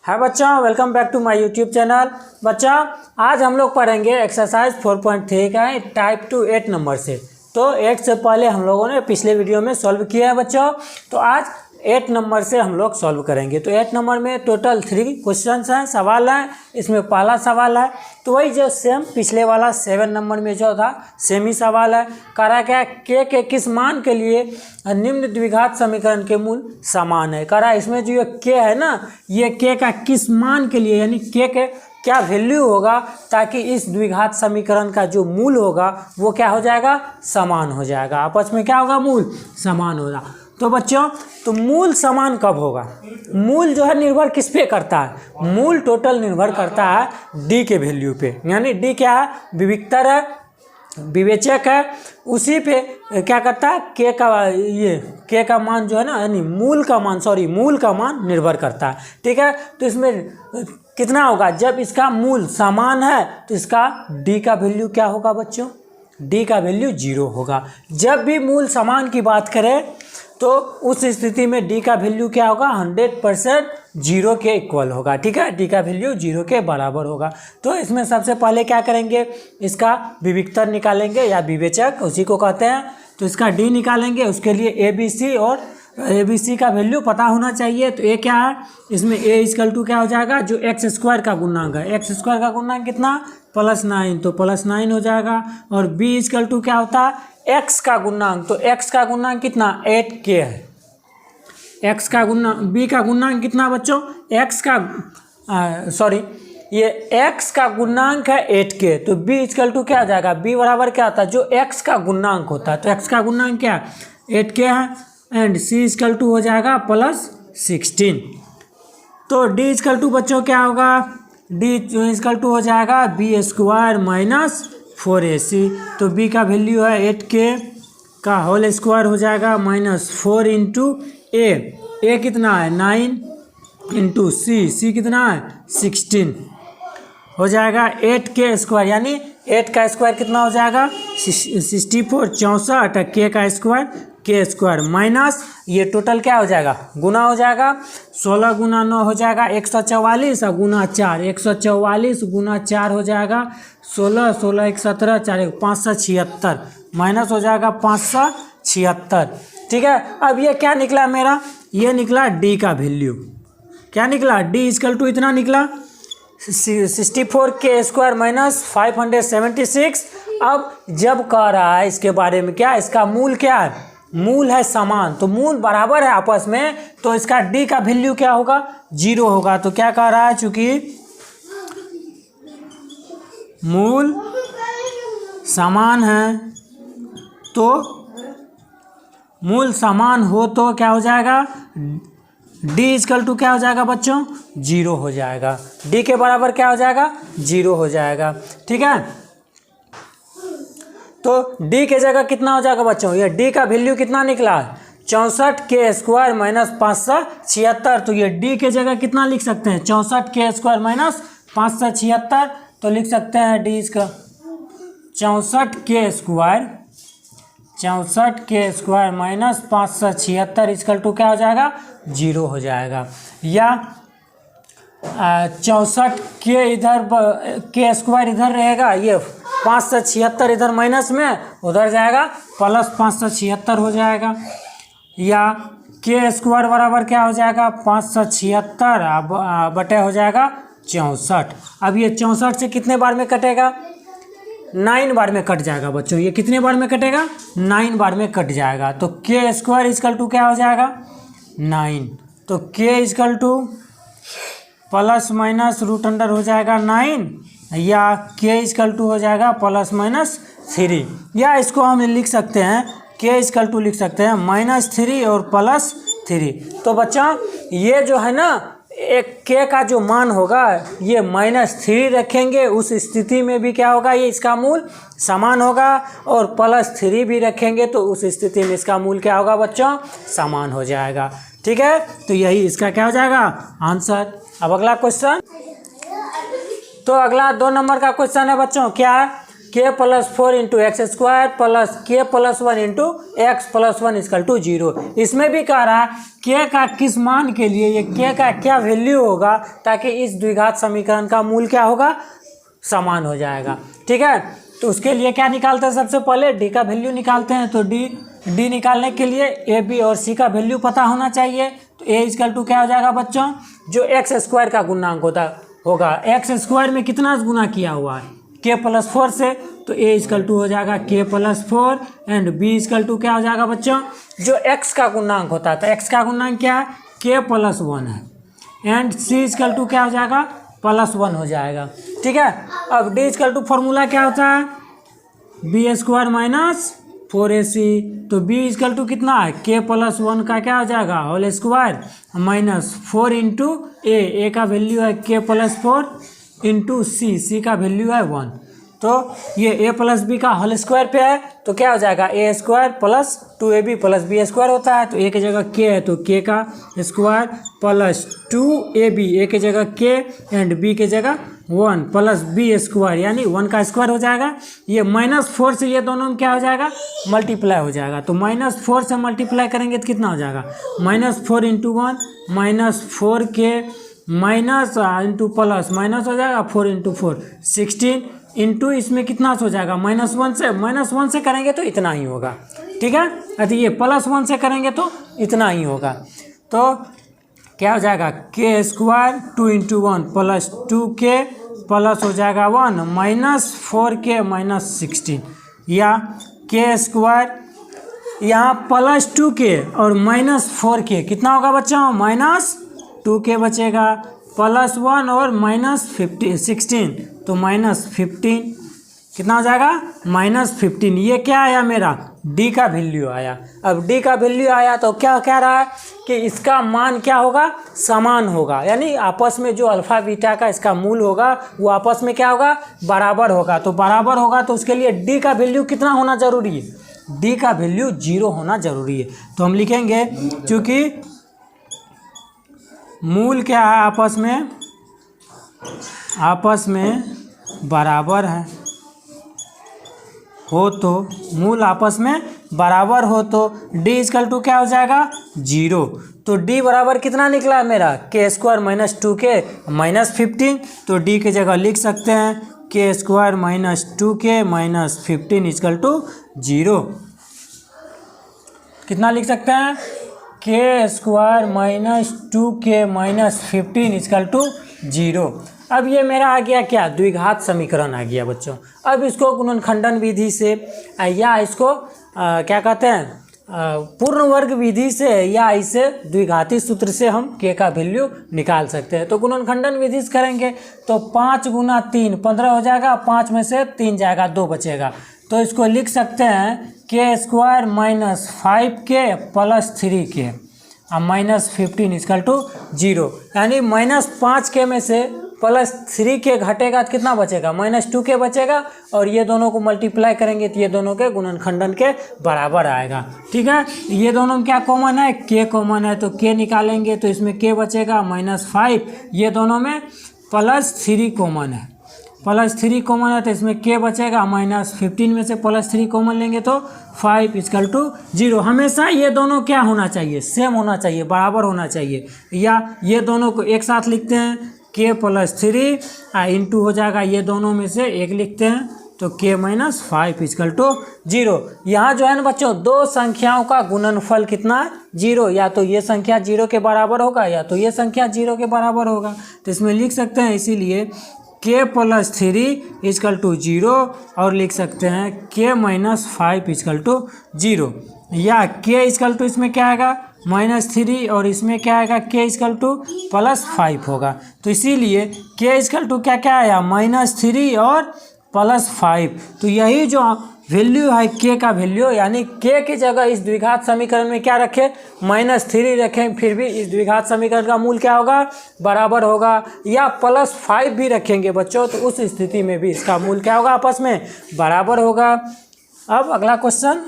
हाय बच्चों, welcome back to my YouTube channel. बच्चों, आज हम लोग पढ़ेंगे एक्सरसाइज 4.3 का टाइप 2 8 नंबर से। तो 8 से पहले हम लोगों ने पिछले वीडियो में सॉल्व किया है बच्चों। तो आज 8 नंबर से हम लोग सॉल्व करेंगे। तो 8 नंबर में टोटल 3 क्वेश्चंस हैं, सवाल हैं। इसमें पहला सवाल है तो वही जो सेम पिछले वाला 7 नंबर में जो था सेम ही सवाल है। कह रहा क्या, के किस मान के लिए निम्न द्विघात समीकरण के मूल समान है। कह रहा इसमें जो ये के है ना, ये के का किस मान के लिए, यानी के क्या वैल्यू होगा ताकि इस द्विघात समीकरण का जो मूल होगा वो क्या हो जाएगा, समान हो जाएगा। आपस में क्या होगा, मूल समान होगा। तो बच्चों, तो मूल समान कब होगा? मूल जो है निर्भर किस पे करता है? मूल टोटल निर्भर करता है डी के वैल्यू पे। यानी डी क्या है, विविक्तर है, विवेचक है, उसी पे क्या करता है, के का मान जो है ना, यानी मूल का मान निर्भर करता है। ठीक है, तो इसमें कितना होगा, जब इसका मूल समान है तो इसका डी का वैल्यू क्या होगा बच्चों? डी का वैल्यू 0 होगा। जब भी मूल समान की बात करें तो उस स्थिति में डी का वैल्यू क्या होगा, 100% 0 के इक्वल होगा। ठीक है, डी का वैल्यू 0 के बराबर होगा। तो इसमें सबसे पहले क्या करेंगे, इसका विविक्तर निकालेंगे या विवेचक उसी को कहते हैं। तो इसका डी निकालेंगे, उसके लिए ए बी सी और ए बी सी का वैल्यू पता होना चाहिए। तो ए क्या है, इसमें ए इक्वल टू क्या हो जाएगा, जो एक्स स्क्वायर का गुणांक है, एक्स स्क्वायर का गुणांक कितना, +9, तो +9 हो जाएगा। और बी इक्वल टू क्या होता है, एक्स का गुणांक, तो एक्स का गुणांक कितना, 8k है। एक्स का गुणांक, बी का गुणांक कितना बच्चों, एक्स का ये एक्स का गुणांक है 8k, तो बी इक्वल टू क्या हो जाएगा, बी बराबर क्या होता है, जो एक्स का गुणांक होता है। तो एक्स का गुणांक क्या है, 8k है। एंड सी इक्वल टू हो जाएगा +16। तो डी इक्वल टू बच्चों क्या होगा, डी इक्वल टू हो जाएगा b² - 4ac। तो b का वैल्यू है 8k का होल स्क्वायर हो जाएगा -4 इंटू ए कितना है 9 इंटू सी कितना है 16 हो जाएगा 8k स्क्वायर, यानी 8 का स्क्वायर कितना हो जाएगा 64, 64 के का स्क्वायर के स्क्वायर माइनस ये टोटल क्या हो जाएगा, गुना हो जाएगा। 16 गुना 9 हो जाएगा 144 और गुना 4, 144 गुना 4 हो जाएगा 16, 16 1 17, 4 576 माइनस हो जाएगा 576। ठीक है, अब ये क्या निकला मेरा, ये निकला डी का वैल्यू। क्या निकला, डी इक्वल टू इतना निकला 64k स्क्वायर माइनस 576। अब जब कह रहा है इसके बारे में क्या, इसका मूल क्या है, मूल है समान, तो मूल बराबर है आपस में, तो इसका डी का वैल्यू क्या होगा, 0 होगा। तो क्या कह रहा है, चूंकि मूल समान है तो मूल समान हो तो क्या हो जाएगा, डी इक्वल टू क्या हो जाएगा बच्चों, 0 हो जाएगा। डी के बराबर क्या हो जाएगा, 0 हो जाएगा। ठीक है, तो डी के जगह कितना हो जाएगा बच्चों, ये डी का वैल्यू कितना निकला है 64k स्क्वायर माइनस 576। तो ये डी के जगह कितना लिख सकते हैं, 64k स्क्वायर माइनस 576। तो लिख सकते हैं डी इसका 64k square minus 576 equal to क्या हो जाएगा, 0 हो जाएगा। या 64 के इधर के स्क्वायर इधर रहेगा, ये 576 इधर माइनस में उधर जाएगा +576 हो जाएगा। या के स्क्वायर बराबर क्या हो जाएगा 576 बटे हो जाएगा 64। अब ये 64 से कितने बार में कटेगा, 9 बार में कट जाएगा बच्चों। ये कितने बार में कटेगा, 9 बार में कट जाएगा। तो के स्क्वायर इक्वल टू क्या हो जाएगा 9। तो k equal to plus minus root under हो जाएगा 9, या के इक्वल टू हो जाएगा +-3, या इसको हम लिख सकते हैं के इक्वल टू लिख सकते हैं -3 और +3। तो बच्चा ये जो है ना, एक के का जो मान होगा ये -3 रखेंगे, उस स्थिति में भी क्या होगा, ये इसका मूल समान होगा। और +3 भी रखेंगे तो उस स्थिति में इसका मूल क्या होगा बच्चों, समान हो जाएगा। ठीक है, तो यही इसका क्या हो जाएगा आंसर। अब अगला क्वेश्चन, तो अगला 2 नंबर का क्वेश्चन है बच्चों, क्या है, K plus 4 into x square plus K plus 1 into x plus 1 equal to 0। इसमें भी कह रहा है के का किस मान के लिए ये के का क्या वैल्यू होगा ताकि इस द्विघात समीकरण का मूल क्या होगा, समान हो जाएगा। ठीक है, तो उसके लिए क्या निकालते हैं, सबसे पहले डी का वैल्यू निकालते हैं। तो डी निकालने के लिए ए बी और सी का वैल्यू पता होना चाहिए। तो ए इक्वल टू क्या हो जाएगा बच्चों, जो एक्स स्क्वायर का गुणांक होगा एक्स स्क्वायर में कितना गुना किया हुआ है के प्लस 4 से, तो ए इक्वल टू हो जाएगा k plus 4 and b equal to क्या हो जाएगा बच्चों, जो एक्स का गुणांक होता है, तो एक्स का गुणांक क्या है, के प्लस 1 है एंड सी इक्वल टू क्या हो जाएगा, प्लस 1 हो जाएगा। ठीक है, अब डी इक्वल टू फॉर्मूला क्या होता है, बी स्क्वायर माइनस 4ac, तो b इक्वल टू कितना है, के प्लस 1 का क्या हो जाएगा होल स्क्वायर माइनस 4 इंटू ए का वैल्यू है के प्लस 4 इंटू सी का वैल्यू है 1। तो ये ए प्लस बी का होल स्क्वायर पे है तो क्या हो जाएगा A square plus 2ab plus B square होता है। तो ए की जगह के है तो के का स्क्वायर प्लस 2ab, ए की जगह के एंड बी की जगह 1 प्लस बी स्क्वायर यानी 1 का स्क्वायर हो जाएगा। ये -4 से ये दोनों में क्या हो जाएगा, मल्टीप्लाई हो जाएगा। तो -4 से मल्टीप्लाई करेंगे तो कितना हो जाएगा, -4 इंटू 1 -4 के माइनस इंटू प्लस माइनस हो जाएगा 4 इंटू 4 16 इंटू इसमें कितना हो जाएगा -1 से करेंगे तो इतना ही होगा। ठीक है, अरे ये +1 से करेंगे तो इतना ही होगा। तो क्या हो जाएगा के square 2 into 1 plus 2k plus हो जाएगा 1 -4k माइनस 16 या के स्क्वायर यहाँ प्लस 2k और -4k कितना होगा बच्चा, -2k बचेगा प्लस 1 और -16 तो -15 कितना हो जाएगा, -15। ये क्या आया मेरा d का वैल्यू आया। अब d का वैल्यू आया तो क्या कह रहा है कि इसका मान क्या होगा, समान होगा, यानी आपस में जो अल्फा बीटा का इसका मूल होगा वो आपस में क्या होगा, बराबर होगा। तो बराबर होगा तो उसके लिए d का वैल्यू कितना होना जरूरी है, d का वैल्यू 0 होना जरूरी है। तो हम लिखेंगे क्योंकि मूल क्या है, आपस में बराबर है हो तो मूल आपस में बराबर हो तो d इक्वल टू क्या हो जाएगा 0। तो d बराबर कितना निकला है मेरा, के स्क्वायर माइनस 2k माइनस 15। तो d की जगह लिख सकते हैं k square minus 2k minus 15 equal to 0। कितना लिख सकते हैं, k square minus 2k minus 15 equal to 0। अब ये मेरा आ गया क्या, द्विघात समीकरण आ गया बच्चों। अब इसको गुणनखंडन विधि से या इसको क्या कहते हैं, पूर्ण वर्ग विधि से या इसे द्विघाती सूत्र से हम के का वैल्यू निकाल सकते हैं। तो गुणनखंडन विधि से करेंगे तो 5 गुना 3 15 हो जाएगा, 5 में से 3 जाएगा 2 बचेगा। तो इसको लिख सकते हैं k square minus 5k plus 3k minus 15 equal to 0, यानी -5k में से +3k घटेगा तो कितना बचेगा, -2k बचेगा। और ये दोनों को मल्टीप्लाई करेंगे तो ये दोनों के गुणनखंडन के बराबर आएगा। ठीक है, ये दोनों में क्या कॉमन है, k कॉमन है तो k निकालेंगे तो इसमें k बचेगा -5, ये दोनों में +3 कॉमन है, +3 कॉमन है तो इसमें k बचेगा -15 में से +3 कॉमन लेंगे तो 5 इक्वल टू 0। हमेशा ये दोनों क्या होना चाहिए, सेम होना चाहिए, बराबर होना चाहिए। या ये दोनों को एक साथ लिखते हैं k प्लस 3 इंटू हो जाएगा ये दोनों में से एक लिखते हैं तो k माइनस 5 इक्वल टू 0। यहाँ जो है ना बच्चों, दो संख्याओं का गुणनफल कितना है 0, या तो ये संख्या 0 के बराबर होगा या तो ये संख्या 0 के बराबर होगा। तो इसमें लिख सकते हैं इसीलिए k प्लस 3 इक्वल टू 0 और लिख सकते हैं k माइनस 5 इक्वल टू 0। या k इक्वल टू इसमें क्या आएगा -3 और इसमें क्या आएगा k इक्वल टू +5 होगा। तो इसीलिए k इक्वल टू क्या क्या आया -3 और +5। तो यही जो वैल्यू है k का वैल्यू, यानी k की जगह इस द्विघात समीकरण में क्या रखें -3 रखें, फिर भी इस द्विघात समीकरण का मूल क्या होगा, बराबर होगा। या +5 भी रखेंगे बच्चों तो उस स्थिति में भी इसका मूल क्या होगा, आपस में बराबर होगा। अब अगला क्वेश्चन,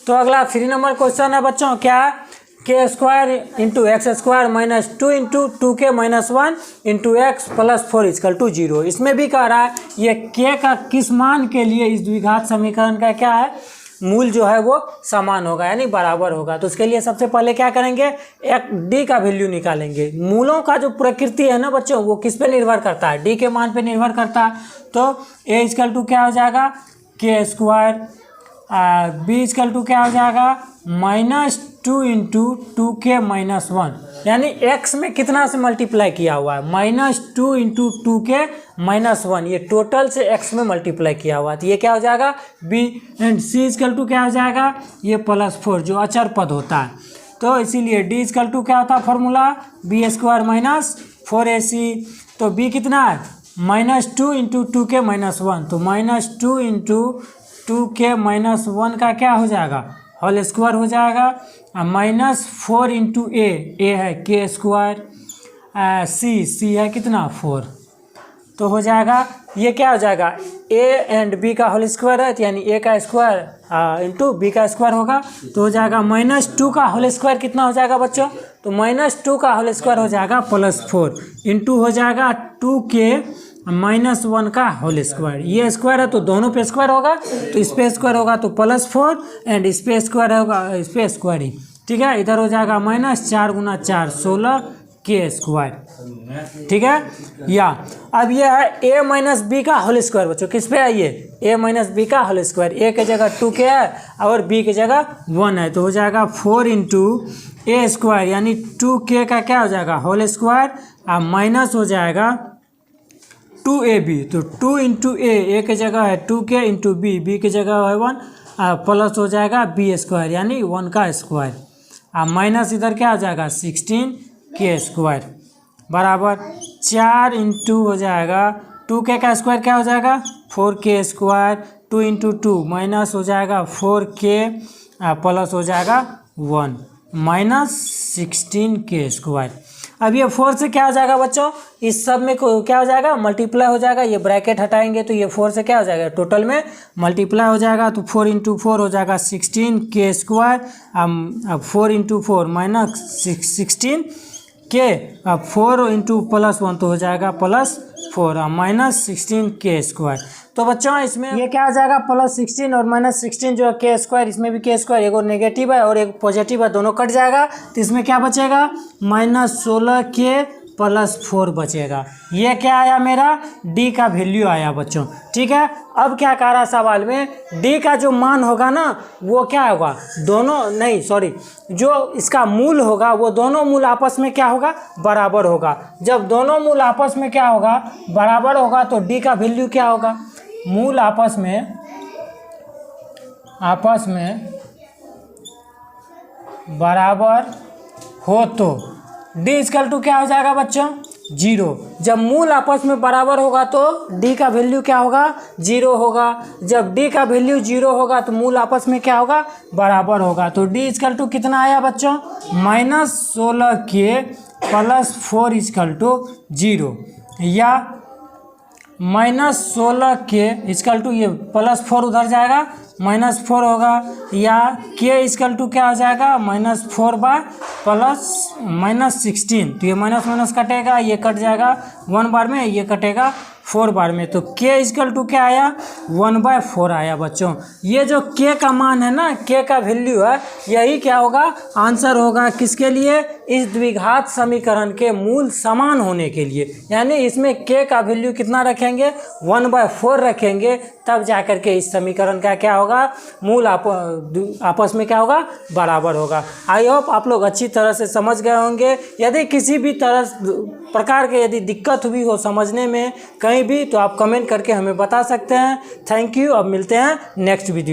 तो अगला 3 नंबर क्वेश्चन है बच्चों क्या, k square into x square minus 2 into 2k minus 1 into x plus 4 is equal to 0। इसमें भी कह रहा है ये k का किस मान के लिए इस द्विघात समीकरण का क्या है, मूल जो है वो समान होगा यानी बराबर होगा। तो उसके लिए सबसे पहले क्या करेंगे, एक डी का वैल्यू निकालेंगे। मूलों का जो प्रकृति है ना बच्चों, वो किस पे निर्भर करता है, डी के मान पे निर्भर करता है। तो ए इजकल टू क्या हो जाएगा, के स्क्वायर, बी इजकल टू क्या हो जाएगा -2 इंटू 2k माइनस 1, यानी एक्स में कितना से मल्टीप्लाई किया हुआ है, -2 इंटू 2k माइनस 1, ये टोटल से एक्स में मल्टीप्लाई किया हुआ है। तो ये क्या हो जाएगा b, and c is equal to क्या हो जाएगा, ये +4 जो अचर पद होता है। तो इसीलिए डी इजकल टू क्या होता है formula, B square minus 4ac। तो बी कितना है -2 इंटू 2k माइनस 1, तो -2 इंटू 2k माइनस 1 का क्या हो जाएगा, होल स्क्वायर हो जाएगा, -4 इंटू ए है के स्क्वायर, सी है कितना 4, तो हो जाएगा ये क्या हो जाएगा ए एंड बी का होल स्क्वायर है, तो यानी ए का स्क्वायर इंटू बी का स्क्वायर होगा, तो हो जाएगा -2 का होल स्क्वायर कितना हो जाएगा बच्चों, तो -2 का होल स्क्वायर हो जाएगा +4 इंटू हो जाएगा 2k माइनस 1 का होल स्क्वायर। ये स्क्वायर है तो दोनों पे स्क्वायर होगा, तो इस पे स्क्वायर होगा तो +4 एंड इस पे स्क्वायर होगा, इस पे स्क्वायर ही, ठीक है। इधर हो जाएगा -4 गुना 4 16 के स्क्वायर, ठीक है। या अब ये है a माइनस बी का होल स्क्वायर बच्चों, किस पे है ये a माइनस बी का होल स्क्वायर, a के जगह 2k है और b के जगह 1 है, तो हो जाएगा 4 इंटू ए स्क्वायर यानी 2k का क्या हो जाएगा होल स्क्वायर, माइनस हो जाएगा 2ab, तो 2 इंटू ए के जगह है 2k इंटू बी के जगह है 1, प्लस हो जाएगा बी स्क्वायर यानी 1 का स्क्वायर, माइनस इधर क्या हो जाएगा 16 के स्क्वायर बराबर 4 इंटू हो जाएगा 2k का स्क्वायर क्या हो जाएगा 4k स्क्वायर, 2 इंटू 2 माइनस हो जाएगा 4k प्लस हो जाएगा 1 -16 के स्क्वायर। अब ये 4 से क्या हो जाएगा बच्चों, इस सब में क्या हो जाएगा मल्टीप्लाई हो जाएगा, ये ब्रैकेट हटाएंगे तो ये 4 से क्या हो जाएगा टोटल में मल्टीप्लाई हो जाएगा, तो 4 इंटू 4 हो जाएगा 16 के स्क्वायर, अब 4 इंटू 4 -16 के, अब 4 इंटू +1 तो हो जाएगा +4 -16 के स्क्वायर। तो बच्चों इसमें ये क्या आ जाएगा +16 और -16 जो है के स्क्वायर, इसमें भी के स्क्वायर, एक और नेगेटिव है और एक पॉजिटिव है, दोनों कट जाएगा, तो इसमें क्या बचेगा -16k +4 बचेगा। ये क्या आया मेरा d का वैल्यू आया बच्चों, ठीक है। अब क्या कह रहा सवाल में, d का जो मान होगा ना वो क्या होगा, दोनों नहीं सॉरी जो इसका मूल होगा वो दोनों मूल आपस में क्या होगा बराबर होगा। जब दोनों मूल आपस में क्या होगा बराबर होगा तो d का वैल्यू क्या होगा, मूल आपस में बराबर हो तो d इजकल टू क्या हो जाएगा बच्चों 0। जब मूल आपस में बराबर होगा तो d का वैल्यू क्या होगा 0 होगा। जब d का वैल्यू 0 होगा तो मूल आपस में क्या होगा बराबर होगा। तो d इजकल टू कितना आया बच्चों -16k +4 इजकल टू 0, या -16k इजकल टू ये +4 उधर जाएगा -4 होगा, या k इजकल टू क्या हो जाएगा -4 बाय -16, तो ये माइनस कटेगा, ये कट जाएगा 1 बार में, ये कटेगा 4 बार में, तो k इजकल टू क्या आया 1/4 आया बच्चों। ये जो k का मान है ना, k का वैल्यू है, यही क्या होगा आंसर होगा किसके लिए, इस द्विघात समीकरण के मूल समान होने के लिए। यानी इसमें k का वैल्यू कितना रखेंगे 1/4 रखेंगे, तब जाकर के इस समीकरण का क्या होगा मूल आपस में क्या होगा बराबर होगा। आई होप आप लोग अच्छी तरह से समझ गए होंगे। यदि किसी भी प्रकार के यदि दिक्कत हुई हो समझने में कहीं भी, तो आप कमेंट करके हमें बता सकते हैं। Thank you. अब मिलते हैं नेक्स्ट वीडियो।